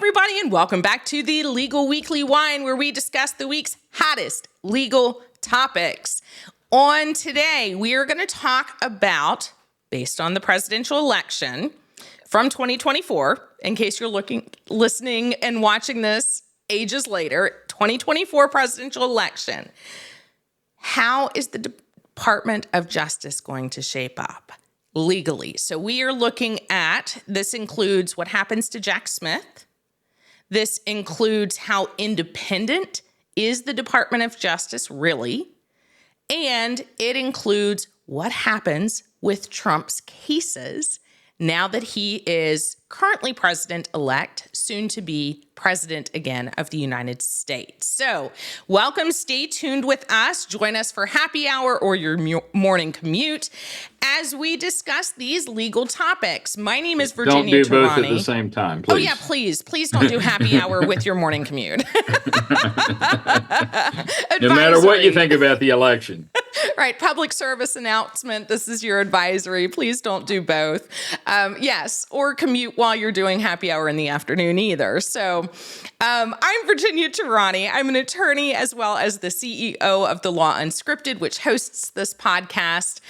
everybody, and welcome back to the Legal Weekly Wine, where we discuss the week's hottest legal topics. On today, we are going to talk about, based on the presidential election from 2024, in case you're listening and watching this ages later, 2024 presidential election. How is the Department of Justice going to shape up legally? So we are looking at, this includes what happens to Jack Smith. This includes how independent is the Department of Justice really? And it includes what happens with Trump's cases now that he is currently president-elect, soon to be president again of the United States. So welcome, stay tuned with us. Join us for happy hour or your morning commute as we discuss these legal topics. My name is Virginia Tehrani. Don't do both at the same time, please. Oh yeah, please don't do happy hour with your morning commute. No matter what you think about the election. Right, public service announcement. This is your advisory. Please don't do both. Yes, or commute while you're doing happy hour in the afternoon either. So I'm Virginia Tehrani. I'm an attorney as well as the CEO of The Law Unscripted, which hosts this podcast.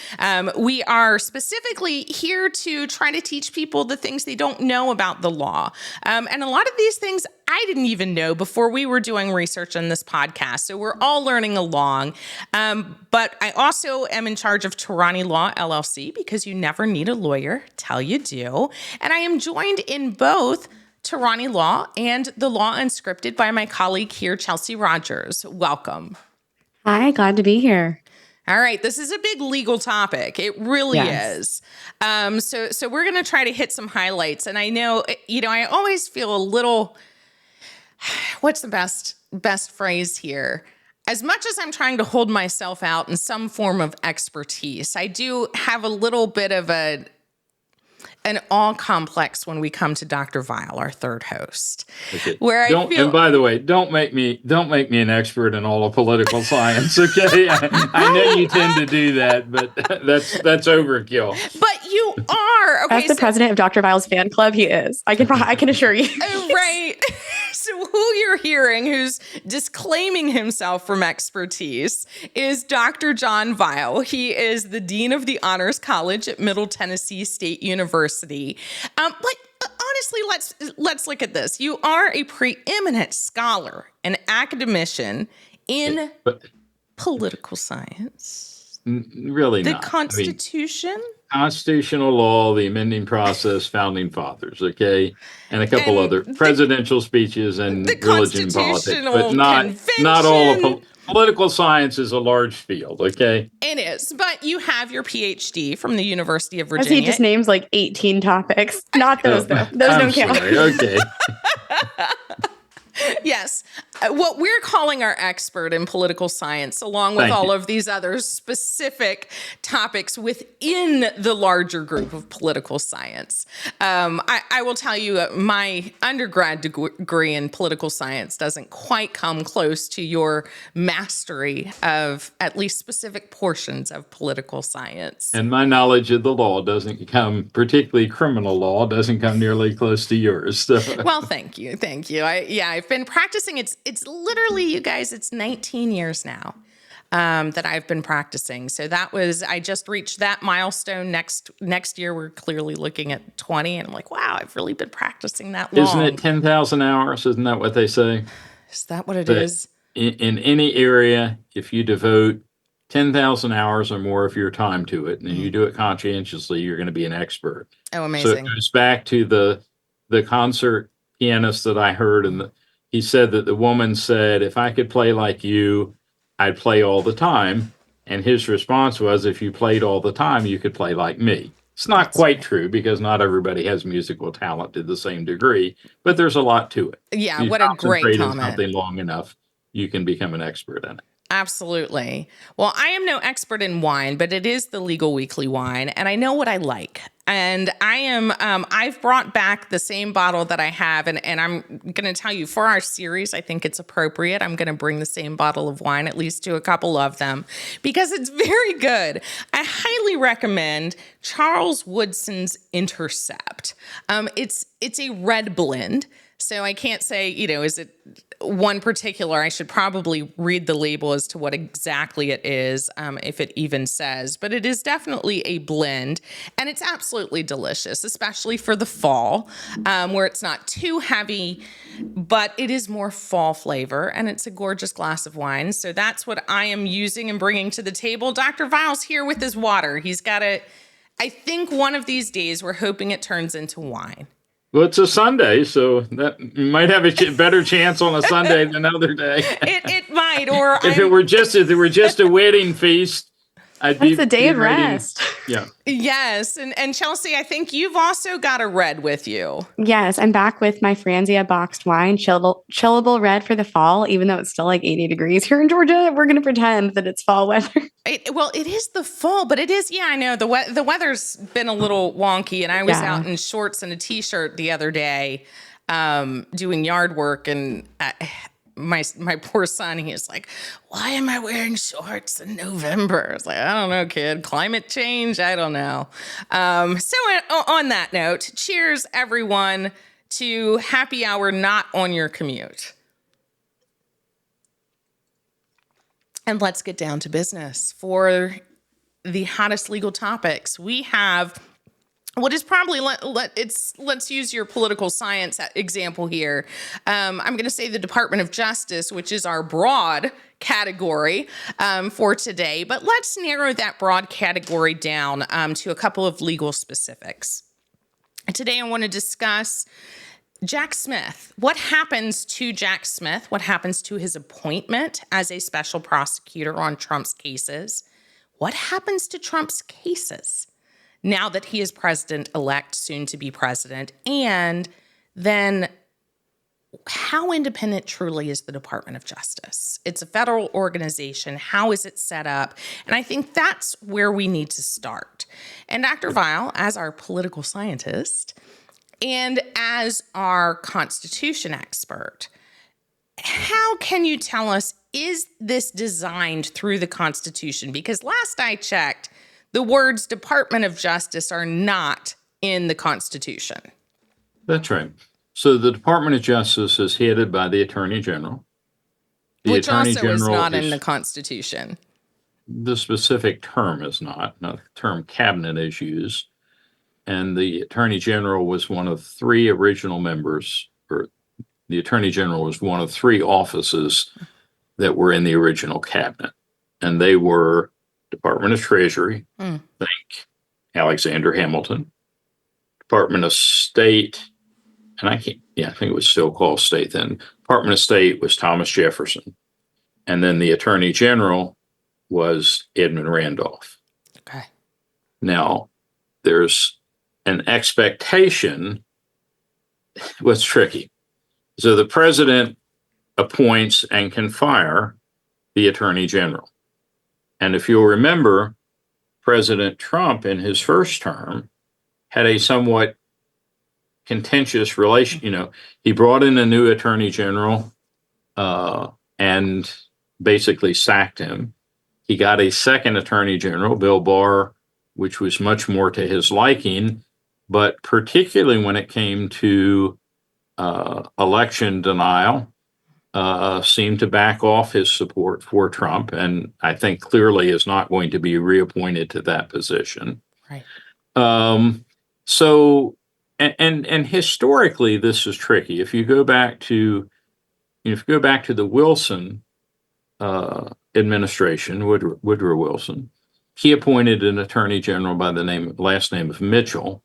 We are specifically here to try to teach people the things they don't know about the law. And a lot of these things I didn't even know before we were doing research on this podcast. So we're all learning along. But I also am in charge of Tehrani Law, LLC, because you never need a lawyer till you do. And I am joined in both Tehrani Law and The Law Unscripted by my colleague here, Chelsey Rogers. Welcome. Hi, glad to be here. All right, this is a big legal topic. It really is. So we're going to try to hit some highlights. And I know, I always feel a little, what's the best phrase here? As much as I'm trying to hold myself out in some form of expertise, I do have a little bit of an awe complex when we come to Dr. Weil, our third host. Okay. And by the way, don't make me an expert in all of political science. Okay, I know you tend to do that, but that's overkill. But you are. Okay, as the president of Dr. Weil's fan club, he is. I can assure you. Right. So who you're hearing, who's disclaiming himself from expertise, is Dr. John Weil. He is the dean of the Honors College at Middle Tennessee State University. But honestly, let's look at this. You are a preeminent scholar and academician in political science. Really the not. Constitution? Constitutional law, the amending process, founding fathers, okay, and a couple other presidential speeches and religion politics, but not all of political science is a large field, okay? It is, but you have your PhD from the University of Virginia. As he just names like 18 topics. Not those, though. Those don't count. Okay. Yes. What we're calling our expert in political science, along with all of these other specific topics within the larger group of political science. I will tell you, my undergrad degree in political science doesn't quite come close to your mastery of at least specific portions of political science. And my knowledge of the law doesn't come, particularly criminal law, doesn't come nearly close to yours. So. Well, thank you. I've been practicing. It's literally, you guys, it's 19 years now that I've been practicing. So I just reached that milestone. Next year, we're clearly looking at 20. And I'm like, wow, I've really been practicing that long. Isn't it 10,000 hours? Isn't that what they say? Is that what it is? In any area, if you devote 10,000 hours or more of your time to it, and you do it conscientiously, you're going to be an expert. Oh, amazing. So it goes back to the concert pianist that I heard, and he said that the woman said, if I could play like you, I'd play all the time. And his response was, if you played all the time, you could play like me. It's not quite true because not everybody has musical talent to the same degree, but there's a lot to it. Yeah, what a great comment. On something long enough, you can become an expert in it. Absolutely. Well, I am no expert in wine, but it is the Legal Weekly wine, and I know what I like. And I've brought back the same bottle that I have, and I'm going to tell you, for our series, I think it's appropriate. I'm going to bring the same bottle of wine, at least to a couple of them, because it's very good. I highly recommend Charles Woodson's Intercept. It's a red blend So I can't say, is it one particular? I should probably read the label as to what exactly it is, if it even says. But it is definitely a blend, and it's absolutely delicious, especially for the fall, where it's not too heavy, but it is more fall flavor, and it's a gorgeous glass of wine. So that's what I am using and bringing to the table. Dr. Vile's here with his water. He's got it. I think one of these days we're hoping it turns into wine. Well, it's a Sunday, so that you might have a better chance on a Sunday than another day. It might, or if it were just a wedding feast, It's a day of rest. Yeah. Yes, and Chelsey, I think you've also got a red with you. Yes, I'm back with my Franzia boxed wine, chillable red for the fall, even though it's still like 80 degrees here in Georgia. We're going to pretend that it's fall weather. It is the fall, but it is, I know, the weather's been a little wonky, and I was out in shorts and a T-shirt the other day doing yard work, and my poor son, he was like, why am I wearing shorts in November? I was like, I don't know, kid. Climate change? I don't know. So on that note, cheers, everyone, to happy hour not on your commute. And let's get down to business. For the hottest legal topics, we have what is probably, let's use your political science example here. I'm going to say the Department of Justice, which is our broad category for today, but let's narrow that broad category down to a couple of legal specifics. Today I want to discuss Jack Smith. What happens to Jack Smith? What happens to his appointment as a special prosecutor on Trump's cases? What happens to Trump's cases now that he is president-elect, soon to be president? And then how independent truly is the Department of Justice? It's a federal organization. How is it set up? And I think that's where we need to start. And Dr. Vile, as our political scientist and as our Constitution expert, how can you tell us, is this designed through the Constitution? Because last I checked, the words Department of Justice are not in the Constitution. That's right. So the Department of Justice is headed by the Attorney General. Which also is not in the Constitution. The specific term is not. Now, the term cabinet is used. And the Attorney General was one of three original members, or the Attorney General was one of three offices that were in the original cabinet. And they were Department of Treasury, think Alexander Hamilton, Department of State, and I think it was still called State then. Department of State was Thomas Jefferson. And then the Attorney General was Edmund Randolph. Okay. Now, there's an expectation. What's tricky? So the president appoints and can fire the Attorney General. And if you'll remember, President Trump in his first term had a somewhat contentious relation. He brought in a new Attorney General and basically sacked him. He got a second Attorney General, Bill Barr, which was much more to his liking, but particularly when it came to election denial, seemed to back off his support for Trump, and I think clearly is not going to be reappointed to that position. Right. So historically, this is tricky. If you go back to the Wilson administration, Woodrow Wilson, he appointed an Attorney General by the last name of Mitchell,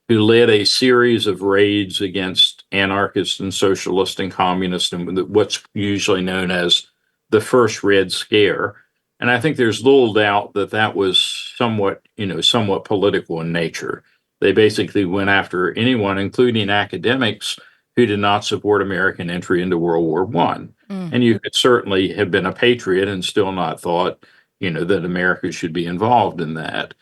who led a series of raids against anarchists and socialists and communists and what's usually known as the first Red Scare. And I think there's little doubt that was somewhat political in nature. They basically went after anyone, including academics, who did not support American entry into World War I. And you could certainly have been a patriot and still not thought, that America should be involved in that.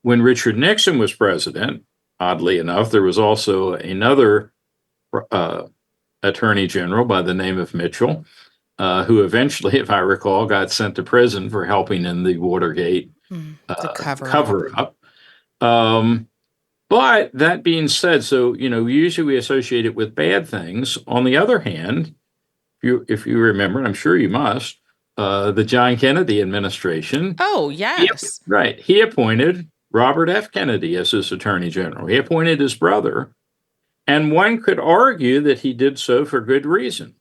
When Richard Nixon was president, oddly enough, there was also another Attorney General by the name of Mitchell, who eventually, if I recall, got sent to prison for helping in the Watergate cover up. But that being said, so, usually we associate it with bad things. On the other hand, if you remember, and I'm sure you must, the John Kennedy administration. Oh, yes. Right. He appointed Robert F. Kennedy as his attorney general. He appointed his brother. And one could argue that he did so for good reason.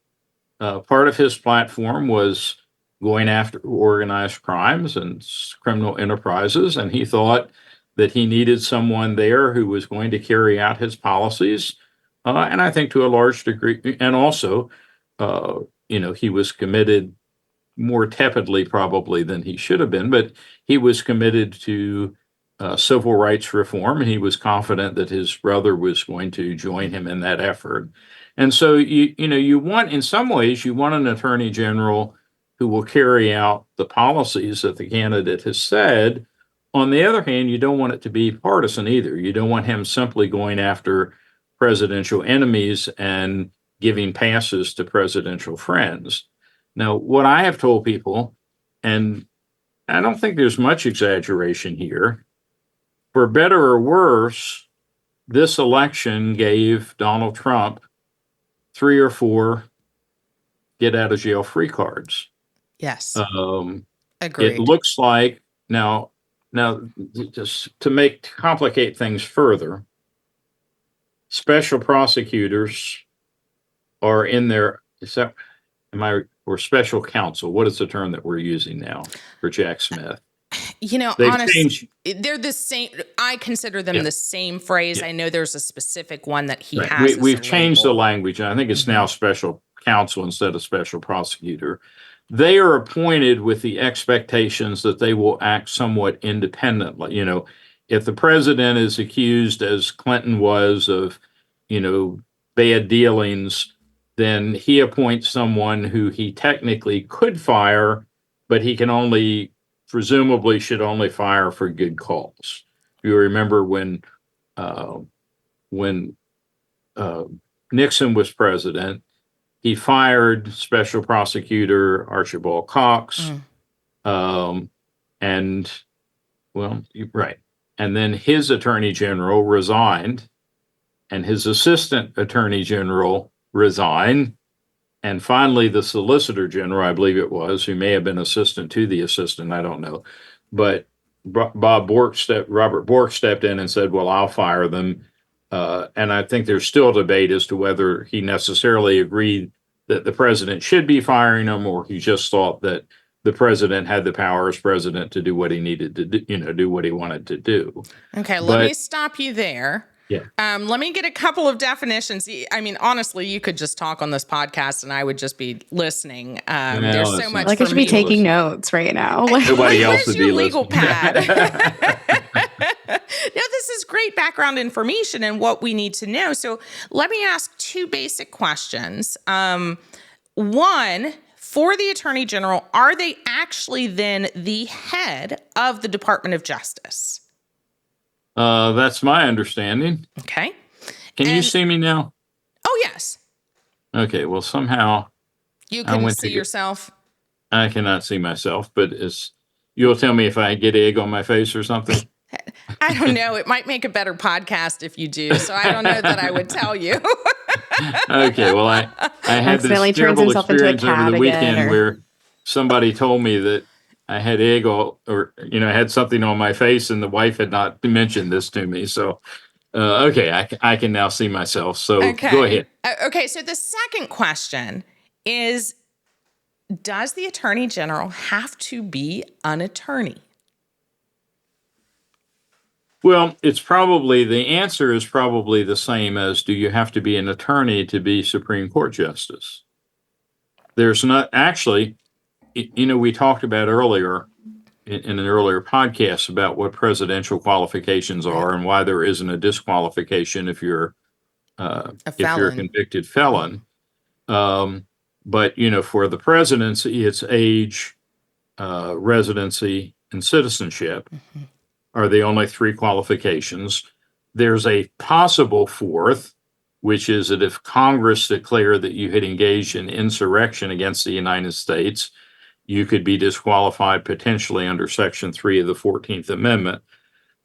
Part of his platform was going after organized crimes and criminal enterprises. And he thought that he needed someone there who was going to carry out his policies. And I think to a large degree, and also, he was committed more tepidly probably than he should have been, but he was committed to civil rights reform, and he was confident that his brother was going to join him in that effort. And so you want, in some ways, you want an attorney general who will carry out the policies that the candidate has said. On the other hand, you don't want it to be partisan either. You don't want him simply going after presidential enemies and giving passes to presidential friends. Now, what I have told people, and I don't think there's much exaggeration here, for better or worse, this election gave Donald Trump 3 or 4 get out of jail free cards. Yes. Agreed. It looks like now, just to complicate things further, special prosecutors are in there. Or special counsel? What is the term that we're using now for Jack Smith? Honestly, they're the same. I consider them the same phrase. I know there's a specific one that he has. We've changed the language. I think it's now special counsel instead of special prosecutor. They are appointed with the expectations that they will act somewhat independently. If the president is accused, as Clinton was, of, bad dealings, then he appoints someone who he technically could fire, but he can presumably should only fire for good cause. You remember when Nixon was president, he fired Special Prosecutor Archibald Cox, and then his attorney general resigned, and his assistant attorney general resigned, and finally the solicitor general, I believe it was, who may have been assistant to the assistant, I don't know, but Robert Bork stepped in and said, well, I'll fire them. And I think there's still debate as to whether he necessarily agreed that the president should be firing them, or he just thought that the president had the power as president to do what he needed to do, do what he wanted to do. Okay, let me stop you there. Yeah. Let me get a couple of definitions. I mean, honestly, you could just talk on this podcast and I would just be listening. There's so much. Like I should be taking notes right now. Nobody else would be your legal listening. pad. No, this is great background information and what we need to know. So let me ask 2 basic questions. One, for the Attorney General, are they actually then the head of the Department of Justice? That's my understanding. Okay. Can you see me now? Oh, yes. Okay. Well, somehow you can see yourself. I cannot see myself, but you'll tell me if I get egg on my face or something. I don't know. It might make a better podcast if you do. So I don't know that I would tell you. Okay. Well, I had this terrible experience over the weekend where somebody told me that I had egg I had something on my face, and the wife had not mentioned this to me. So, okay, I can now see myself. So Go ahead. Okay. So the second question is, does the Attorney General have to be an attorney? Well, the answer is probably the same as, do you have to be an attorney to be Supreme Court Justice? There's not actually. We talked about earlier in an earlier podcast about what presidential qualifications are and why there isn't a disqualification if you're a convicted felon. But for the presidency, it's age, residency, and citizenship are the only 3 qualifications. There's a possible 4th, which is that if Congress declared that you had engaged in insurrection against the United States, you could be disqualified potentially under Section 3 of the 14th Amendment.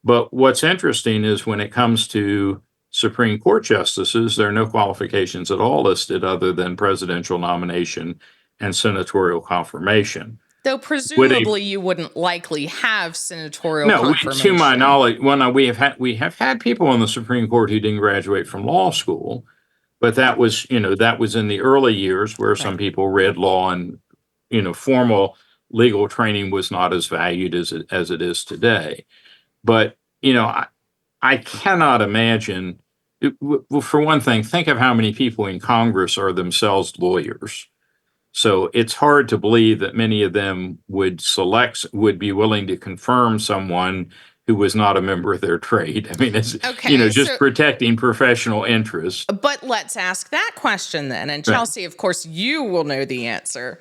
But what's interesting is when it comes to Supreme Court justices, there are no qualifications at all listed other than presidential nomination and senatorial confirmation. Though Would a presumably you wouldn't likely have senatorial No, confirmation. to my knowledge, we have had people on the Supreme Court who didn't graduate from law school, but that was in the early years where some people read law and formal legal training was not as valued as it is today. But I cannot imagine. Well, for one thing, think of how many people in Congress are themselves lawyers. So it's hard to believe that many of them would be willing to confirm someone who was not a member of their trade. I mean, it's just protecting professional interest. But let's ask that question then. And Chelsey, of course, you will know the answer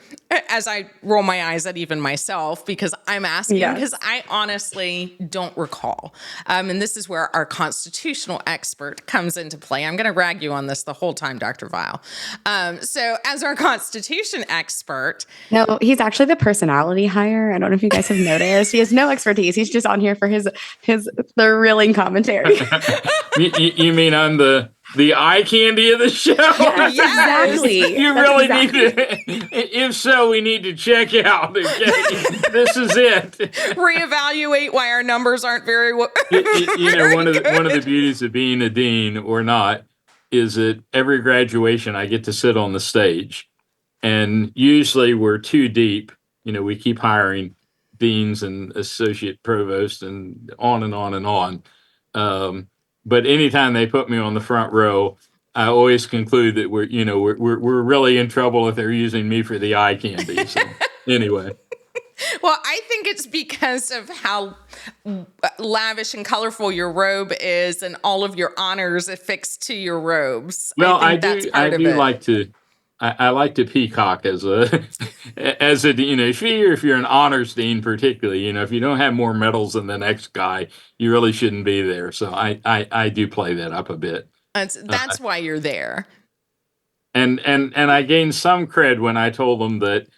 as I roll my eyes at even myself, because I'm asking because I honestly don't recall. And this is where our constitutional expert comes into play. I'm going to rag you on this the whole time, Dr. Vile. So as our Constitution expert. No, he's actually the personality hire. I don't know if you guys have noticed. He has no expertise. He's just on here for his thrilling commentary. You mean I'm the eye candy of the show? Yes, exactly. You really need to. If so, we need to check out. Okay? This is it. Reevaluate why our numbers aren't very. One of the beauties of being a dean or not is that every graduation I get to sit on the stage, and usually we're too deep. We keep hiring deans and associate provosts and on and on and on. But anytime they put me on the front row, I always conclude that we're really in trouble if they're using me for the eye candy. So, anyway. Well, I think it's because of how lavish and colorful your robe is and all of your honors affixed to your robes. Well, I like to peacock as a if you're an honors dean, particularly, if you don't have more medals than the next guy, you really shouldn't be there. So I do play that up a bit. That's why you're there. And I gained some cred when I told them that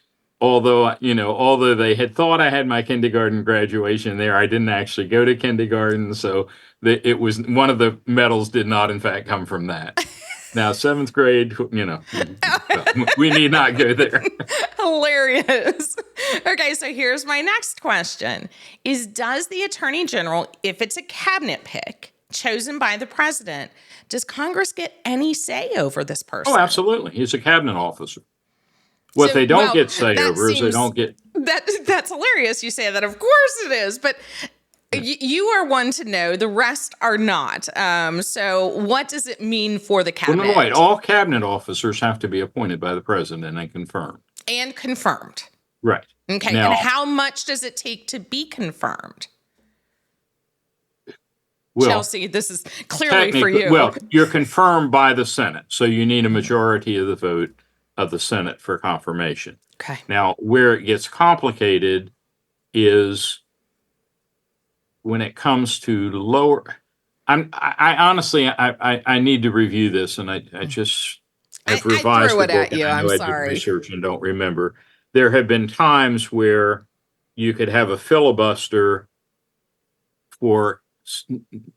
although they had thought I had my kindergarten graduation there, I didn't actually go to kindergarten. So it was one of the medals did not in fact come from that. Now, 7th grade, we need not go there. Hilarious. Okay, so here's my next question. Does the Attorney General, if it's a cabinet pick chosen by the president, does Congress get any say over this person? Oh, absolutely. He's a cabinet officer. What they don't get say over is they don't get... That's hilarious you say that. Of course it is, but... You are one to know. The rest are not. So what does it mean for the cabinet? Well, no, wait. All cabinet officers have to be appointed by the president and confirmed. And confirmed. Right. Okay. Now, and how much does it take to be confirmed? Well, Chelsey, this is clearly for you. Well, you're confirmed by the Senate. So you need a majority of the vote of the Senate for confirmation. Okay. Now, where it gets complicated is when it comes to lower, I honestly need to review this, and I just have revised it at you. I'm sorry. I did research and don't remember. There have been times where you could have a filibuster for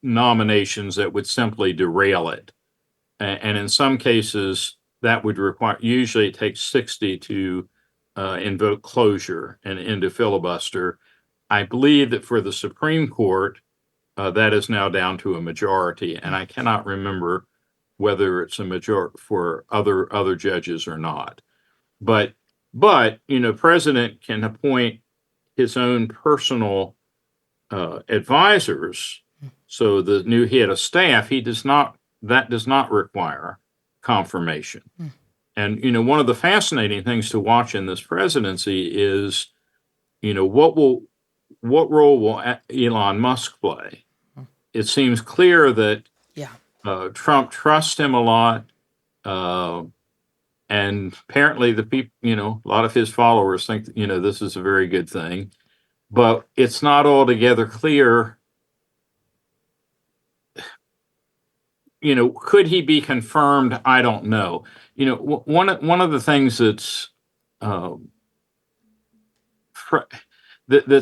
nominations that would simply derail it, and in some cases that would require. Usually, it takes 60 to invoke closure and end a filibuster. I believe that for the Supreme Court, that is now down to a majority, and I cannot remember whether it's a majority for other judges or not. But president can appoint his own personal advisors. So the new head of staff, that does not require confirmation. And one of the fascinating things to watch in this presidency is, what role will Elon Musk play? It seems clear that Trump trusts him a lot, and apparently the people, a lot of his followers think this is a very good thing, but it's not altogether clear. Could he be confirmed? I don't know. One of the things that's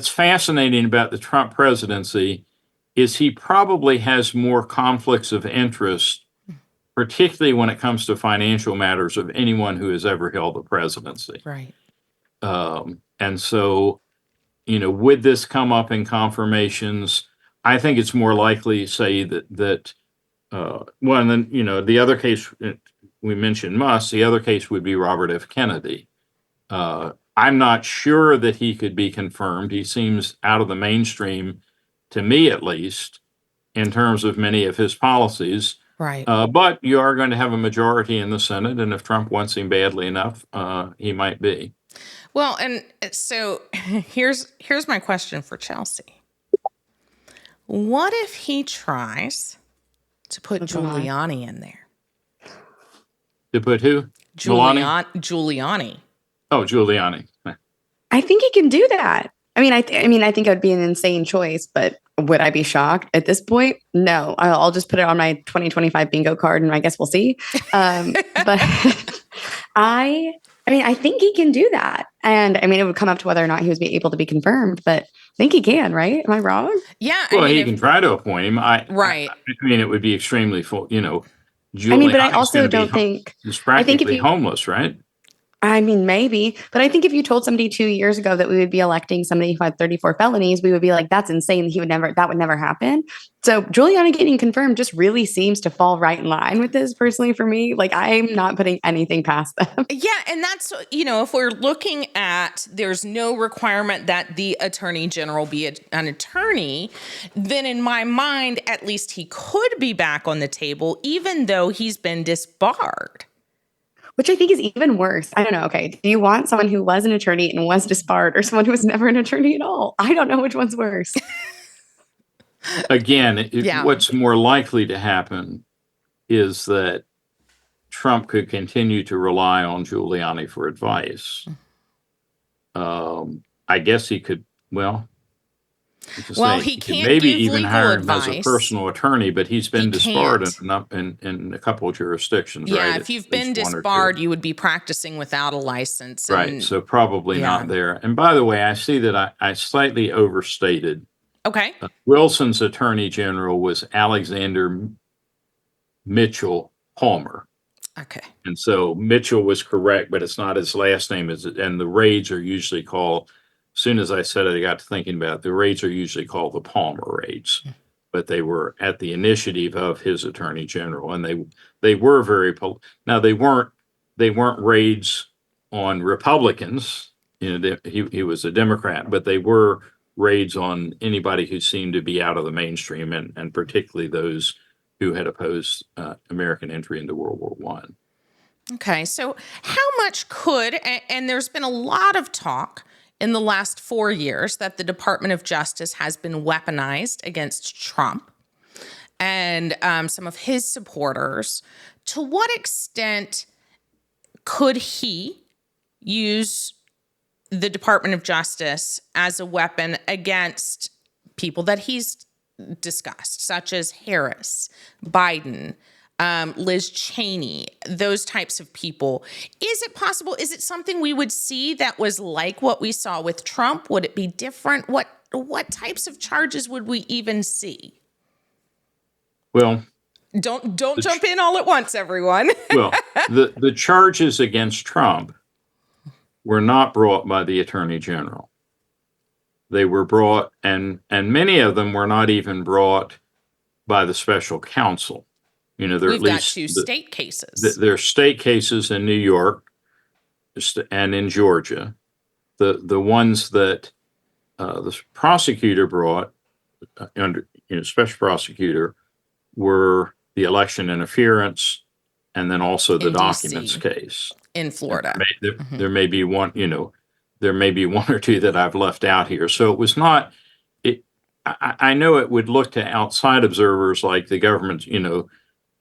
fascinating about the Trump presidency is he probably has more conflicts of interest, particularly when it comes to financial matters, of anyone who has ever held the presidency. Right. And so, would this come up in confirmations? I think it's more likely, say, that well, and then, the other case we mentioned Musk, the other case would be Robert F. Kennedy. I'm not sure that he could be confirmed. He seems out of the mainstream, to me at least, in terms of many of his policies. Right. But you are going to have a majority in the Senate, and if Trump wants him badly enough, he might be. Well, and so here's my question for Chelsey. What if he tries to put Giuliani in there? To put who? Melania? Giuliani. Oh, Giuliani. I think he can do that. I mean, I think it would be an insane choice, but would I be shocked at this point? No, I'll just put it on my 2025 bingo card, and I guess we'll see. But I think he can do that, and it would come up to whether or not he was able to be confirmed. But I think he can, right? Am I wrong? Yeah. Well, he can try to appoint him. Right. It would be extremely full. But I also don't think he's practically homeless, right? Maybe, but I think if you told somebody 2 years ago that we would be electing somebody who had 34 felonies, we would be like, that's insane. That would never happen. So Giuliani getting confirmed just really seems to fall right in line with this personally for me. Like, I'm not putting anything past them. Yeah. And that's, if we're looking at, there's no requirement that the attorney general be an attorney, then in my mind, at least he could be back on the table, even though he's been disbarred. Which I think is even worse. I don't know. Okay. Do you want someone who was an attorney and was disbarred, or someone who was never an attorney at all? I don't know which one's worse. Again, what's more likely to happen is that Trump could continue to rely on Giuliani for advice. I guess he could, he can't maybe give even legal hire him advice as a personal attorney, but he's been disbarred in a couple of jurisdictions, right? Yeah, if you've been disbarred, you would be practicing without a license. Right, so probably not there. And by the way, I see that I slightly overstated. Okay. Wilson's attorney general was Alexander Mitchell Palmer. Okay. And so Mitchell was correct, but it's not his last name. And the raids are usually called, as soon as I said it, I got to thinking about it. The raids are usually called the Palmer raids, but they were at the initiative of his attorney general, and they were very now they weren't raids on Republicans. He was a Democrat, but they were raids on anybody who seemed to be out of the mainstream, and particularly those who had opposed American entry into World War One. Okay, so how much could, and there's been a lot of talk in the last 4 years that the Department of Justice has been weaponized against Trump and some of his supporters. To what extent could he use the Department of Justice as a weapon against people that he's discussed, such as Harris, Biden, Liz Cheney, those types of people? Is it possible? Is it something we would see that was like what we saw with Trump? Would it be different? What types of charges would we even see? Well, don't jump in all at once, everyone. Well, the charges against Trump were not brought by the Attorney General. They were brought, and many of them were not even brought by the special counsel. We've got two state cases. There are state cases in New York and in Georgia. The ones that the prosecutor brought under special prosecutor were the election interference, and then also the documents case in Florida. There may be one, there may be one or two that I've left out here. So it was not. I know it would look to outside observers like the government,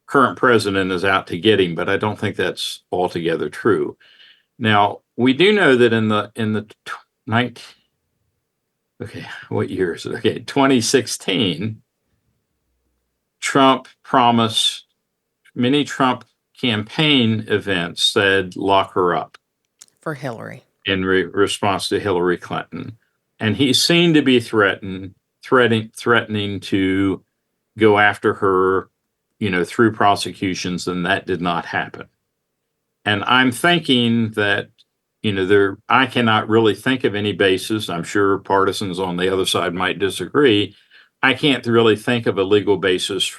current president is out to get him, but I don't think that's altogether true. Now, we do know that in the 2016, Trump promised, many Trump campaign events said, lock her up. For Hillary. In response to Hillary Clinton. And he seemed to be threatened threatening to go after her, through prosecutions, and that did not happen. And I'm thinking that, I cannot really think of any basis. I'm sure partisans on the other side might disagree. I can't really think of a legal basis.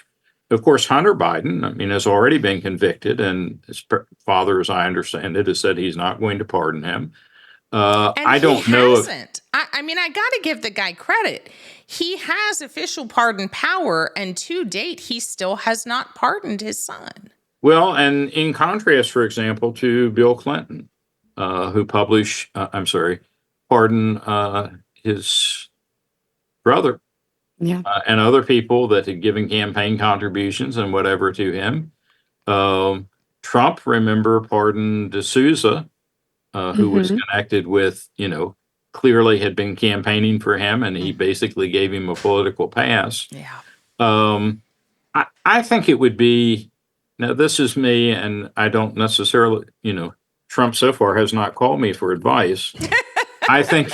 Of course, Hunter Biden, has already been convicted, and his father, as I understand it, has said he's not going to pardon him. And I don't know if I got to give the guy credit. He has official pardon power, and to date, he still has not pardoned his son. Well, and in contrast, for example, to Bill Clinton, who pardon his brother and other people that had given campaign contributions and whatever to him. Trump, remember, pardoned D'Souza, who was connected with, clearly had been campaigning for him, and he basically gave him a political pass. Yeah. I think it would be, now this is me, and I don't necessarily, Trump so far has not called me for advice. I think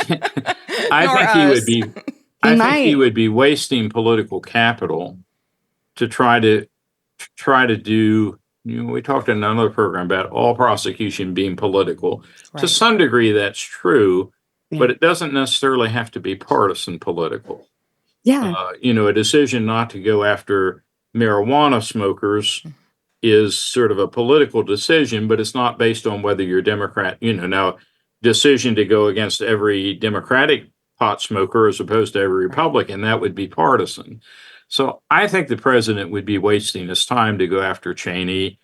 he would be wasting political capital to try to do, we talked in another program about all prosecution being political. Right. To some degree, that's true, but it doesn't necessarily have to be partisan political. Yeah. A decision not to go after marijuana smokers is sort of a political decision, but it's not based on whether you're Democrat. Now, decision to go against every Democratic pot smoker as opposed to every Republican, that would be partisan. So I think the president would be wasting his time to go after Cheney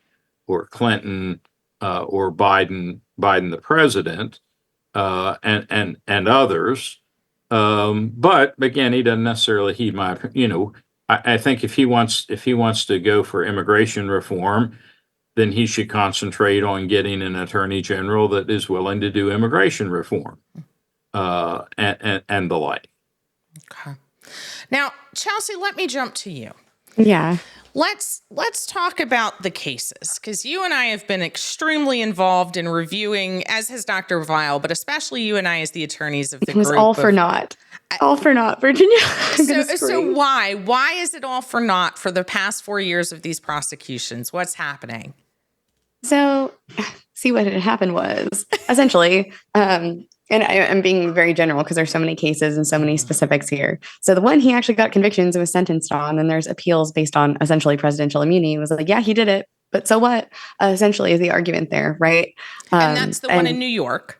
or Clinton or Biden the president and others. But again, he doesn't necessarily heed my. I think if he wants to go for immigration reform, then he should concentrate on getting an attorney general that is willing to do immigration reform and the like. Okay. Now, Chelsey, let me jump to you. Yeah. Let's talk about the cases, because you and I have been extremely involved in reviewing, as has Dr. Weil, but especially you and I as the attorneys of the group. It was all for naught. All for naught, Virginia. So why? Why is it all for naught for the past 4 years of these prosecutions? What's happening? So, see, what had happened was essentially, and I'm being very general because there's so many cases and so many specifics here. So the one he actually got convictions and was sentenced on, and there's appeals based on essentially presidential immunity. It was like, yeah, he did it, but so what? Essentially is the argument there, right? And that's the one in New York.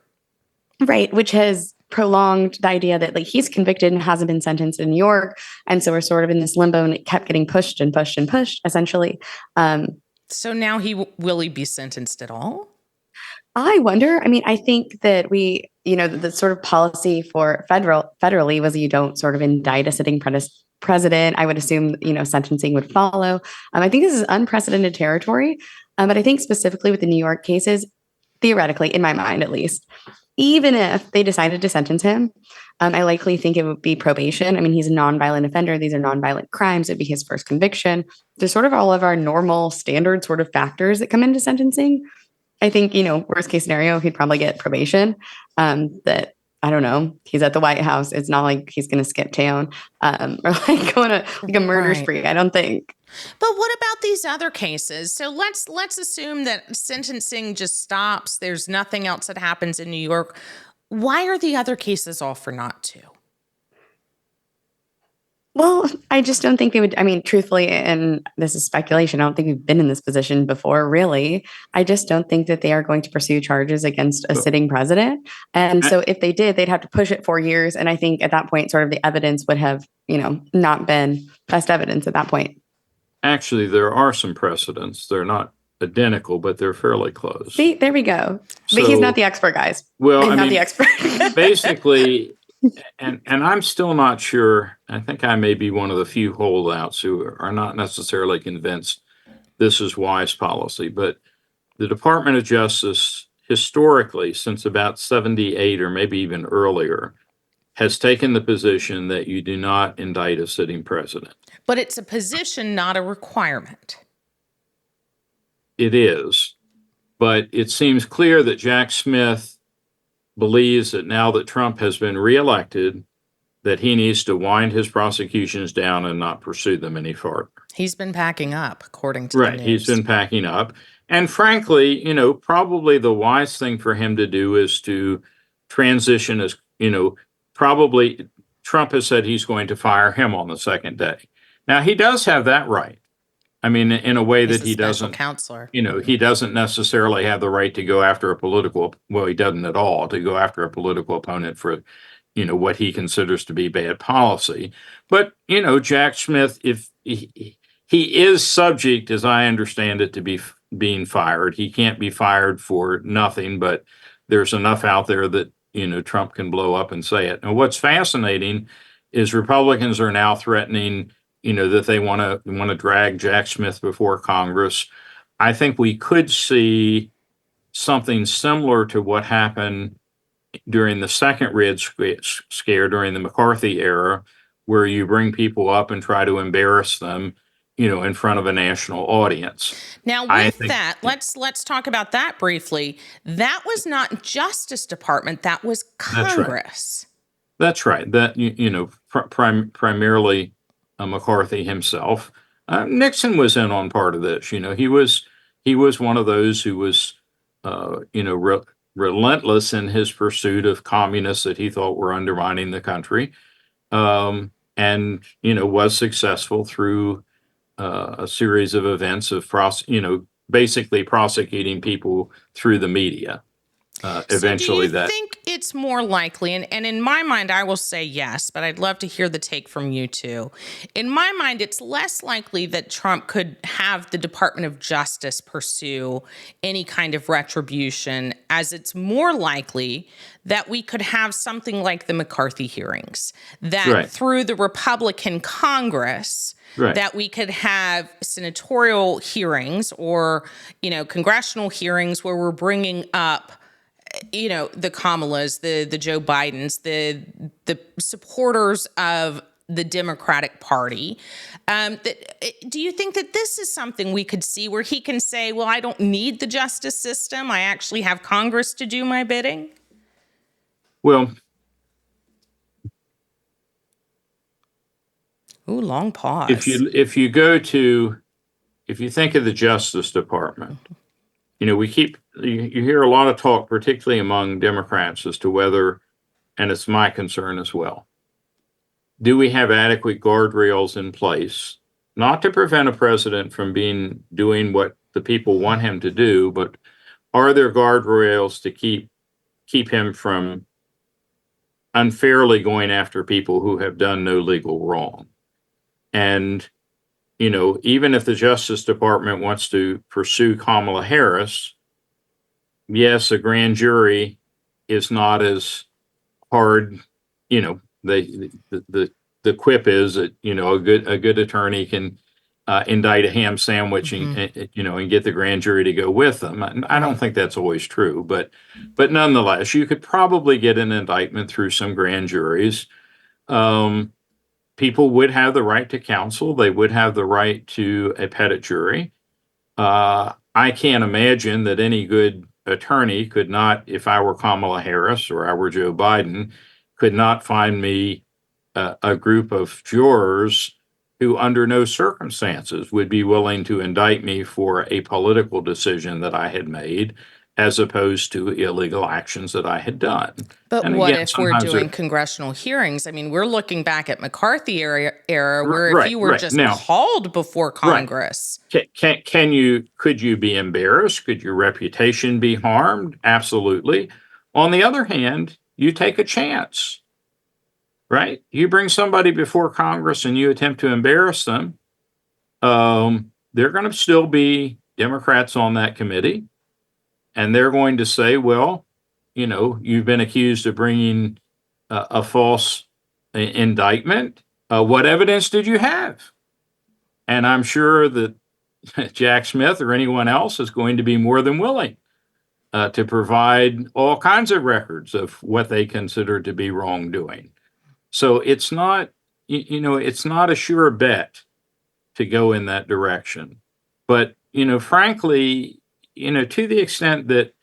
Right, which has prolonged the idea that like he's convicted and hasn't been sentenced in New York. And so we're sort of in this limbo, and it kept getting pushed and pushed and pushed, essentially. So now will he be sentenced at all? I wonder. I mean, I think that we, the sort of policy for federally was you don't sort of indict a sitting president. I would assume, sentencing would follow. I think this is unprecedented territory. But I think specifically with the New York cases, theoretically, in my mind at least, even if they decided to sentence him, I likely think it would be probation. I mean, he's a nonviolent offender. These are nonviolent crimes. It'd be his first conviction. There's sort of all of our normal standard sort of factors that come into sentencing. I think, worst case scenario, he'd probably get probation. That, I don't know, he's at the White House. It's not like he's going to skip town or like go on a murder spree. I don't think. But what about these other cases? So let's assume that sentencing just stops. There's nothing else that happens in New York. Why are the other cases all for naught too? Well, I just don't think they would. I mean, truthfully, and this is speculation, I don't think we've been in this position before, really. I just don't think that they are going to pursue charges against a sitting president. And so if they did, they'd have to push it 4 years. And I think at that point, sort of the evidence would have, not been best evidence at that point. Actually, there are some precedents. They're not identical, but they're fairly close. See, there we go. But he's not the expert, guys. Well, he's not the expert. Basically, and I'm still not sure. I think I may be one of the few holdouts who are not necessarily convinced this is wise policy. But the Department of Justice, historically, since about 78 or maybe even earlier, has taken the position that you do not indict a sitting president. But it's a position, not a requirement. It is. But it seems clear that Jack Smith believes that now that Trump has been reelected, that he needs to wind his prosecutions down and not pursue them any farther. He's been packing up, according to the Right. news. He's been packing up. And frankly, probably the wise thing for him to do is to transition as, probably Trump has said he's going to fire him on the second day. Now, he does have that right. I mean, in a way He's that a he special doesn't, counselor. he doesn't necessarily have the right to go after he doesn't at all, to go after a political opponent for, what he considers to be bad policy. But, Jack Smith, if he is subject, as I understand it, to be being fired. He can't be fired for nothing, but there's enough out there that, Trump can blow up and say it. And what's fascinating is Republicans are now threatening, that they want to drag Jack Smith before Congress. I think we could see something similar to what happened during the second Red Scare during the McCarthy era, where you bring people up and try to embarrass them, in front of a national audience. Now, with that, let's talk about that briefly. That was not Justice Department. That was Congress. That's right. That, primarily McCarthy himself. Nixon was in on part of this. He was one of those who was, relentless in his pursuit of communists that he thought were undermining the country, and was successful through a series of events of basically prosecuting people through the media. Eventually, so do you think it's more likely, and in my mind, I will say yes, but I'd love to hear the take from you too. In my mind, it's less likely that Trump could have the Department of Justice pursue any kind of retribution, as it's more likely that we could have something like the McCarthy hearings, that through the Republican Congress, that we could have senatorial hearings or, congressional hearings where we're bringing up the Kamalas, the Joe Bidens, the supporters of the Democratic Party. Do you think that this is something we could see where he can say, well, I don't need the justice system. I actually have Congress to do my bidding? Well, ooh, long pause. If you think of the Justice Department, you hear a lot of talk, particularly among Democrats, as to whether, and it's my concern as well, do we have adequate guardrails in place, not to prevent a president from doing what the people want him to do, but are there guardrails to keep him from unfairly going after people who have done no legal wrong? And even if the Justice Department wants to pursue Kamala Harris, yes, a grand jury is not as hard. The quip is that a good attorney can indict a ham sandwich and get the grand jury to go with them. I don't think that's always true, but nonetheless, you could probably get an indictment through some grand juries. People would have the right to counsel. They would have the right to a petit jury. I can't imagine that any good attorney could not, if I were Kamala Harris or I were Joe Biden, could not find me a group of jurors who under no circumstances would be willing to indict me for a political decision that I had made, as opposed to illegal actions that I had done. But and what if we're doing congressional hearings? I mean, we're looking back at McCarthy era where if you were just called before Congress. Could you be embarrassed? Could your reputation be harmed? Absolutely. On the other hand, you take a chance, right? You bring somebody before Congress and you attempt to embarrass them. They're going to still be Democrats on that committee. And they're going to say, well, you've been accused of bringing a false indictment. What evidence did you have? And I'm sure that Jack Smith or anyone else is going to be more than willing to provide all kinds of records of what they consider to be wrongdoing. So it's not, it's not a sure bet to go in that direction. But, frankly, to the extent that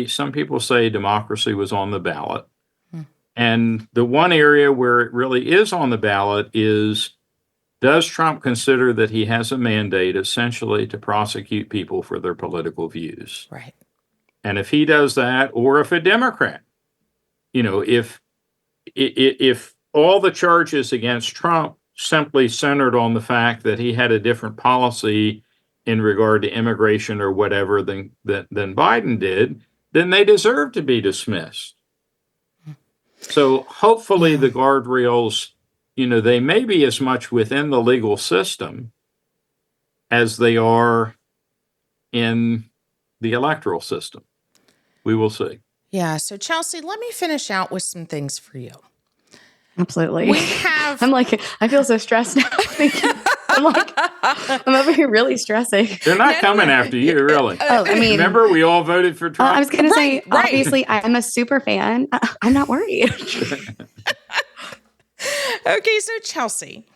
some people say democracy was on the ballot, And the one area where it really is on the ballot is, does Trump consider that he has a mandate essentially to prosecute people for their political views? Right. And if he does that, or if a Democrat, if all the charges against Trump simply centered on the fact that he had a different policy in regard to immigration or whatever than Biden did, then they deserve to be dismissed. So hopefully the guardrails, they may be as much within the legal system as they are in the electoral system. We will see. Yeah. So Chelsey, let me finish out with some things for you. Absolutely. We have. I feel so stressed now. I'm over here really stressing. They're not coming after you, really. Remember, we all voted for Trump. I was going to say, right. obviously, I'm a super fan. I'm not worried. Okay, so Chelsey,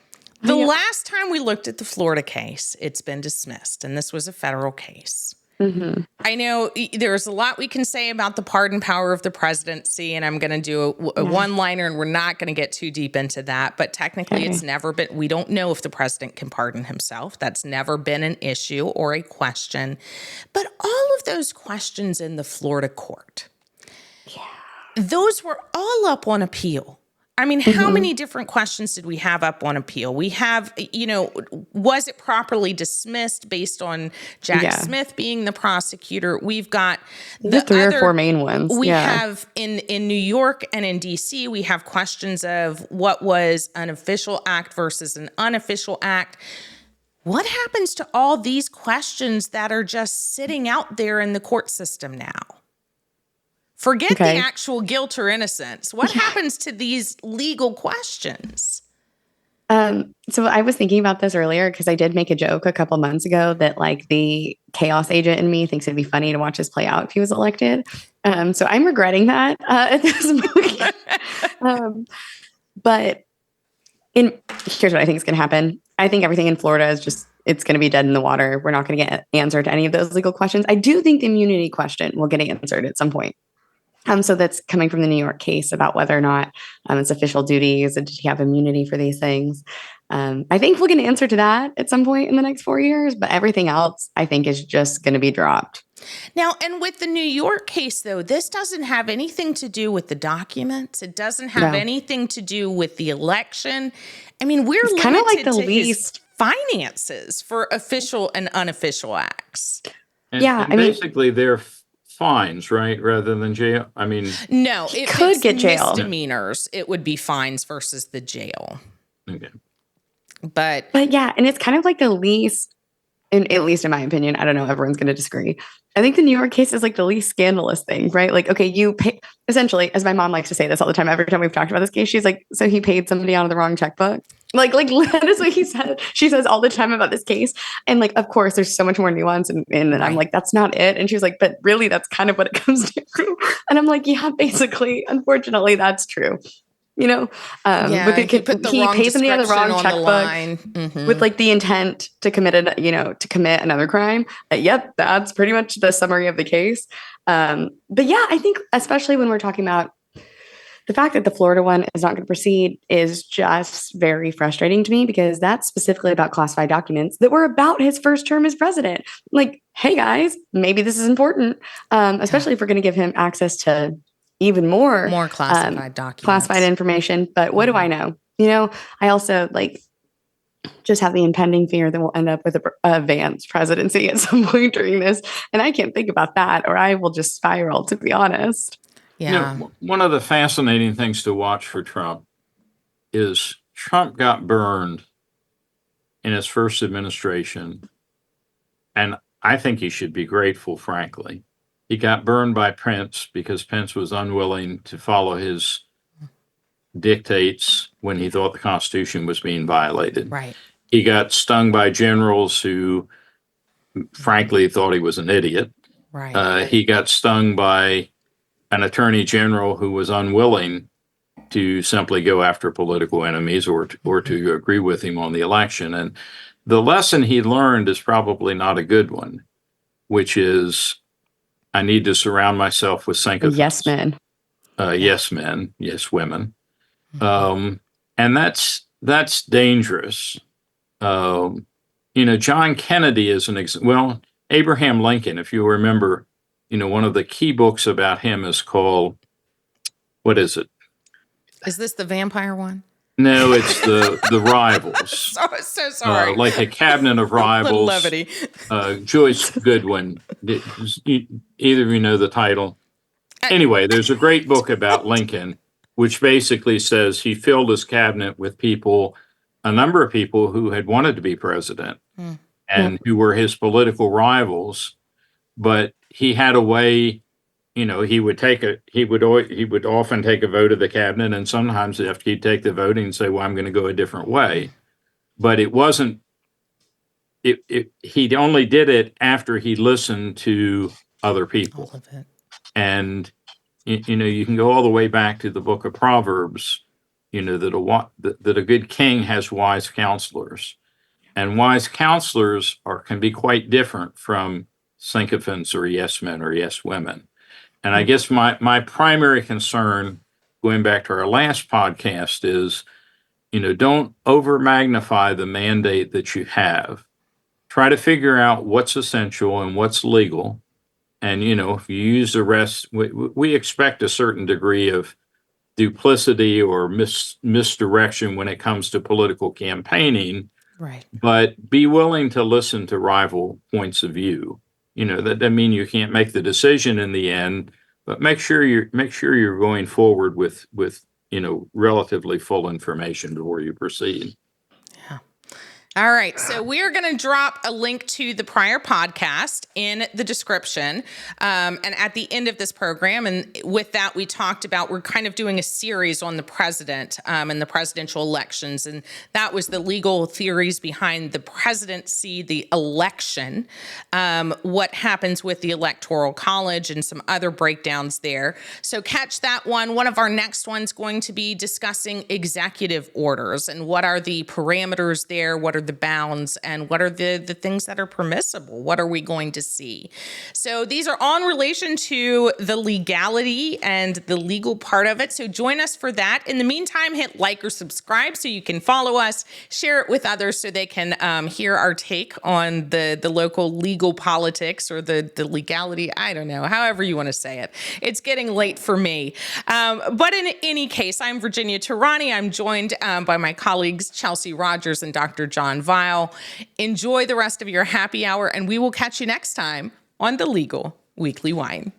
the last time we looked at the Florida case, it's been dismissed, and this was a federal case. Mm-hmm. I know there's a lot we can say about the pardon power of the presidency, and I'm going to do a one-liner, and we're not going to get too deep into that. But technically, it's never been, we don't know if the president can pardon himself. That's never been an issue or a question. But all of those questions in the Florida court, those were all up on appeal. I mean, how many different questions did we have up on appeal? We have, was it properly dismissed based on Jack Smith being the prosecutor? We've got the three or four main ones. We have in New York and in D.C., we have questions of what was an official act versus an unofficial act. What happens to all these questions that are just sitting out there in the court system now? Forget the actual guilt or innocence. What happens to these legal questions? So I was thinking about this earlier because I did make a joke a couple months ago that the chaos agent in me thinks it'd be funny to watch this play out if he was elected. So I'm regretting that at this point. But here's what I think is going to happen. I think everything in Florida is it's going to be dead in the water. We're not going to get answered to any of those legal questions. I do think the immunity question will get answered at some point. So that's coming from the New York case about whether or not it's official duties and did he have immunity for these things. I think we'll get an answer to that at some point in the next 4 years, but everything else I think is just going to be dropped. Now, and with the New York case, though, this doesn't have anything to do with the documents. It doesn't have anything to do with the election. I mean, we're kind of limited like the to least his finances for official and unofficial acts. And basically they're fines, right? Rather than jail. I mean, no, it could get jail. Misdemeanors, it would be fines versus the jail. Okay. But yeah, and it's kind of like the least, at least in my opinion, I don't know, everyone's going to disagree. I think the New York case is the least scandalous thing, right? Okay, you pay, essentially, as my mom likes to say this all the time, every time we've talked about this case, she's like, so he paid somebody out of the wrong checkbook. That is what he said. She says all the time about this case. And of course, there's so much more nuance. And I'm like, that's not it. And she was like, but really, that's kind of what it comes to. And I'm like, yeah, basically, unfortunately, that's true. He pays somebody out of the wrong checkbook with the intent to commit another crime. Yep, that's pretty much the summary of the case. But yeah, I think especially when we're talking about the fact that the Florida one is not going to proceed is just very frustrating to me because that's specifically about classified documents that were about his first term as president. Hey guys, maybe this is important, especially if we're going to give him access to even more classified documents, classified information. But what do I know? I also just have the impending fear that we'll end up with a Vance presidency at some point during this. And I can't think about that or I will just spiral, to be honest. Yeah. One of the fascinating things to watch for Trump is Trump got burned in his first administration. And I think he should be grateful, frankly. He got burned by Pence because Pence was unwilling to follow his dictates when he thought the Constitution was being violated. Right. He got stung by generals who, frankly, thought he was an idiot. Right. He got stung by an attorney general who was unwilling to simply go after political enemies or to agree with him on the election. And the lesson he learned is probably not a good one, which is I need to surround myself with sycophants. Yes, man. yes men, yes women. And that's dangerous. John Kennedy is Abraham Lincoln, if you remember, one of the key books about him is called, what is it? Is this the vampire one? No, it's the Rivals. So sorry. Like a cabinet of rivals. Levity. Joyce Goodwin. Either of you know the title? Anyway, there's a great book about Lincoln, which basically says he filled his cabinet with a number of people who had wanted to be president and who were his political rivals, but he had a way. He would often take a vote of the cabinet, and sometimes after he'd take the vote, he'd say, "Well, I'm going to go a different way." But it wasn't. He only did it after he listened to other people. All of it. And you can go all the way back to the book of Proverbs. That a good king has wise counselors, and wise counselors can be quite different from sycophants or yes men or yes women. And I guess my primary concern, going back to our last podcast, is, don't over magnify the mandate that you have. Try to figure out what's essential and what's legal. And, if you use the rest, we expect a certain degree of duplicity or misdirection when it comes to political campaigning. Right. But be willing to listen to rival points of view. That doesn't mean you can't make the decision in the end, but make sure you're going forward with relatively full information before you proceed. All right. So we are going to drop a link to the prior podcast in the description and at the end of this program. And with that, we talked about, we're kind of doing a series on the president and the presidential elections. And that was the legal theories behind the presidency, the election, what happens with the electoral college and some other breakdowns there. So catch that one. One of our next ones going to be discussing executive orders and what are the parameters there, what are the bounds, and what are the things that are permissible? What are we going to see? So these are all in relation to the legality and the legal part of it. So join us for that. In the meantime, hit like or subscribe so you can follow us, share it with others so they can hear our take on the local legal politics or the legality. I don't know, however you want to say it. It's getting late for me. But in any case, I'm Virginia Tehrani. I'm joined by my colleagues, Chelsey Rogers and Dr. John Vile. Enjoy the rest of your happy hour, and we will catch you next time on the Legal Weekly Wine.